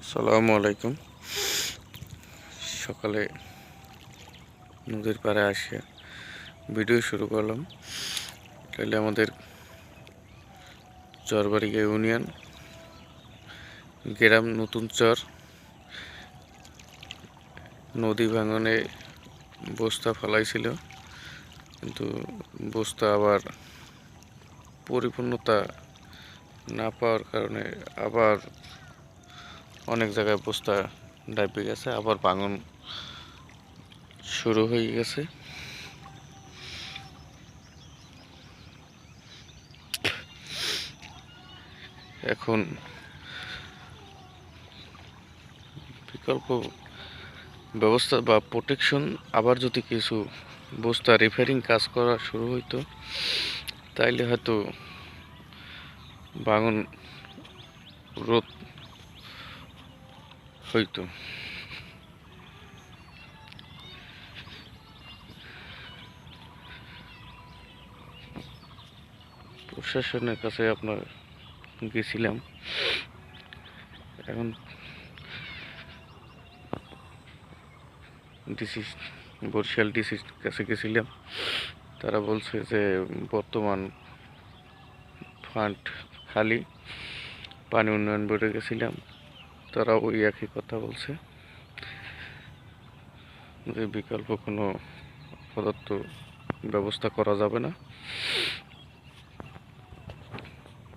আসসালামু আলাইকুম। সকালে নদীর পাড়ে আসে ভিডিও শুরু করলাম। তাহলে আমাদের চরবাড়িয়া ইউনিয়ন গ্রাম নতুন চর নদী ভাঙনে বস্তা ফেলাইছিল, কিন্তু বস্তা আবার পরিপূর্ণতা না পাওয়ার কারণে আবার অনেক জায়গায় বস্তা ডাইবে গেছে, আবার ভাঙন শুরু হয়ে গেছে। এখন বিকল্প ব্যবস্থা বা প্রোটেকশন আবার যদি কিছু বস্তা রিপেয়ারিং কাজ করা শুরু হইতো, তাইলে হয়তো ভাঙন রোধ হইতো। প্রশাসনের কাছে আপনার গেছিলাম, এখন ডিসি বরিশাল ডিসির কাছে গেছিলাম। তারা বলছে যে বর্তমান ফান্ড খালি। পানি উন্নয়ন বোর্ডে গেছিলাম, তারা ওই একই কথা বলছে যে বিকল্প কোনো পদার্থ ব্যবস্থা করা যাবে না।